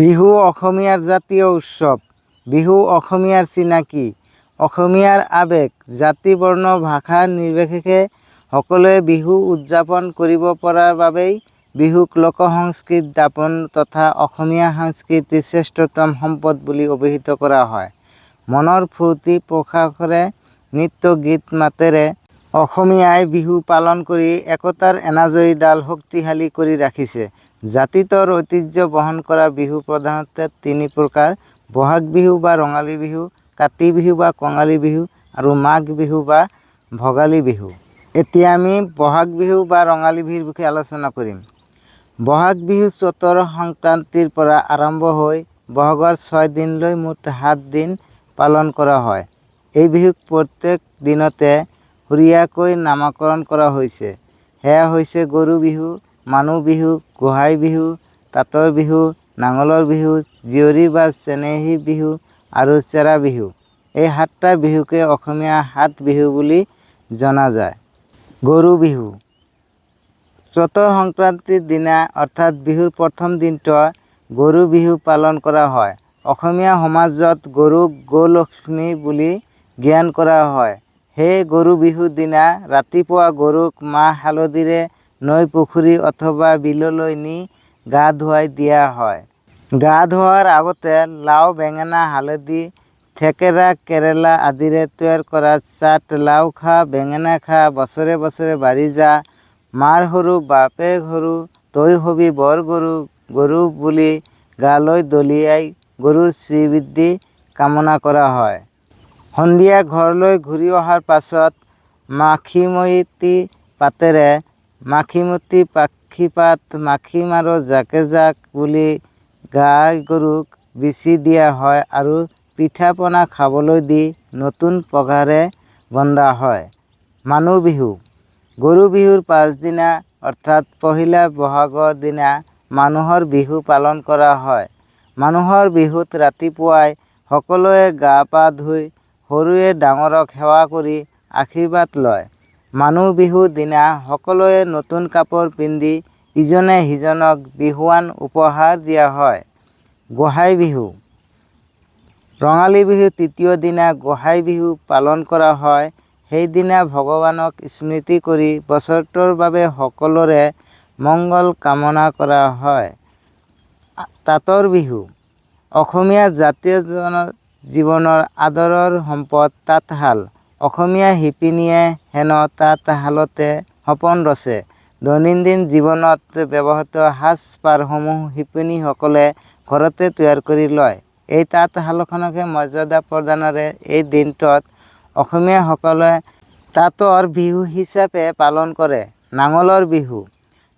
বিহু অসমীয়াৰ জাতীয় উৎসৱ। বিহু অসমীয়াৰ চিনাকি, অসমীয়াৰ আৱেগ। জাতি বৰ্ণ ভাষা নিৰ্বিশেষে সকলোৱে বিহু উদযাপন কৰিব পৰাৰ বাবেই বিহুক লোক সংস্কৃতিৰ দাপোন তথা অসমীয়া সংস্কৃতিৰ শ্ৰেষ্ঠতম সম্পদ বুলি অভিহিত কৰা হয়। মনৰ ফূৰ্তি প্ৰকাশৰে নৃত্য গীত মাতেৰে অসমীয়াই বিহু পালন কৰি একতাৰ এনাজৰীডাল শক্তিশালী কৰি ৰাখিছে। জাতিটোৰ ঐতিহ্য বহন কৰা বিহু প্ৰধানতে তিনি প্ৰকাৰ: বহাগ বিহু বা ৰঙালী বিহু, কাতি বিহু বা কঙালী বিহু আৰু মাঘ বিহু বা ভোগালী বিহু। এতিয়া আমি বহাগ বিহু বা ৰঙালী বিহুৰ বিষয়ে আলোচনা কৰিম। বহাগ বিহু চ'তৰ সংক্ৰান্তিৰ পৰা আৰম্ভ হৈ বহাগৰ 6 দিনলৈ মুঠ 7 দিন পালন কৰা হয়। এই বিহুক প্ৰত্যেক দিনতে সুৰীয়াকৈ নামকৰণ কৰা হৈছে। সেয়া হৈছে গৰু বিহু, মানুহ বিহু, গোসাই বিহু, তাঁতৰ বিহু, নাঙলৰ বিহু, জীয়ৰী বা চেনেহী বিহু আৰু চেৰা বিহু। এই 7টা বিহুকে অসমীয়া 7 বিহু বুলি জনা যায়। গৰু বিহু চ'তৰ সংক্ৰান্তিৰ দিনা অৰ্থাৎ বিহুৰ প্ৰথম দিনটোত গৰু বিহু পালন কৰা হয়। অসমীয়া সমাজত গৰুক গো-লক্ষ্মী বুলি জ্ঞান কৰা হয়। সেয়ে গৰু বিহুৰ দিনা ৰাতিপুৱা গৰুক মাহ হালধিৰে নৈ, পুখুৰী অথবা বিললৈ নি গা ধুৱাই দিয়া হয়। গা ধুওৱাৰ আগতে লাও, বেঙেনা, হালধি, থেকেৰা, কেৰেলা আদিৰে তৈয়াৰ কৰা চাট লাও খা বেঙেনা খা বছৰে বছৰে বাঢ়ি যা, মাৰ সৰু বাপেৰ সৰু, তই হবি বৰ গৰু গৰু বুলি গালৈ দলিয়াই গৰুৰ শ্ৰীবৃদ্ধি কামনা কৰা হয়। সন্ধিয়া ঘৰলৈ ঘূৰি অহাৰ পাছত মাখিমতী পাতেৰে মাখিমতী পাখি-পাত মাখি মাৰো জাকে জাক বুলি গাই গৰুক বিচি দিয়া হয় আৰু পিঠা-পনা খাবলৈ দি নতুন পঘাৰে বন্ধা হয়। মানুহ বিহু গৰু বিহুৰ পাছদিনা অৰ্থাৎ পহিলা বহাগৰ দিনা মানুহৰ বিহু পালন কৰা হয়। মানুহৰ বিহুত ৰাতিপুৱাই সকলোৱে গা-পা ধুই সৰুৱে ডাঙৰক সেৱা কৰি আশীৰ্বাদ লয়। মানুহ বিহুৰ দিনা সকলোৱে নতুন কাপোৰ পিন্ধি ইজনে সিজনক বিহুৱান উপহাৰ দিয়া হয়। গোসাই বিহু ৰঙালী বিহুৰ তৃতীয় দিনা গোসাই বিহু পালন কৰা হয়। সেইদিনা ভগৱানক স্মৃতি কৰি বছৰটোৰ বাবে সকলোৰে মংগল কামনা কৰা হয়। তাঁতৰ বিহু অসমীয়া জাতীয় জীৱনৰ আদৰৰ সম্পদ তাঁতশাল। অসমীয়া শিপিনীয়ে হেনো তাঁতশালতে সপোন ৰচে। দৈনন্দিন জীৱনত ব্যৱহৃত সাজ-পাৰসমূহ শিপিনীসকলে ঘৰতে তৈয়াৰ কৰি লয়। এই তাঁতশালখনকে মৰ্যাদা প্ৰদানেৰে এই দিনটোত অসমীয়াসকলে তাঁতৰ বিহু হিচাপে পালন কৰে। নাঙলৰ বিহু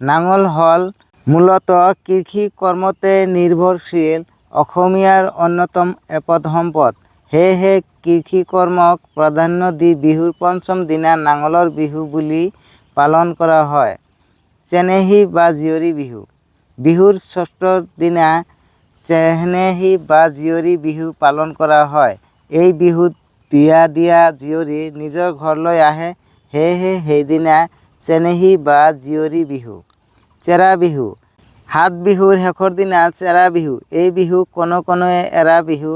নাঙল হ'ল মূলতঃ কৃষি কৰ্মতে নিৰ্ভৰশীল অসমীয়াৰ অন্যতম এপদ সম্পদ। সেয়েহে কৃষি কৰ্মক প্ৰাধান্য দি বিহুৰ পঞ্চম দিনা নাঙলৰ বিহু বুলি পালন কৰা হয়। চেনেহী বা জীয়ৰী বিহু বিহুৰ ষষ্ঠৰ দিনা চেনেহী বা জীয়ৰী বিহু পালন কৰা হয়। এই বিহুত বিয়া দিয়া জীয়ৰী নিজৰ ঘৰলৈ আহে। সেয়েহে সেইদিনা চেনেহী বা জীয়ৰী বিহু। চেৰা বিহু 7 বিহুৰ শেষৰ দিনা চেৰা বিহু। এই বিহুক কোনো কোনোৱে এৰা বিহু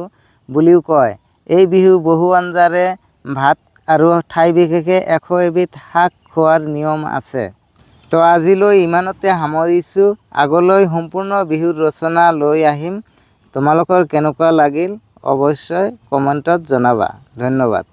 বুলিও কয়। এই বিহু বহু আঞ্জাৰে ভাত আৰু ঠাই বিশেষে 100 এবিধ শাক খোৱাৰ নিয়ম আছে। তো আজিলৈ ইমানতে সামৰিছোঁ। আগলৈ সম্পূৰ্ণ বিহুৰ ৰচনা লৈ আহিম। তোমালোকৰ কেনেকুৱা লাগিল অৱশ্যই কমেণ্টত জনাবা। ধন্যবাদ।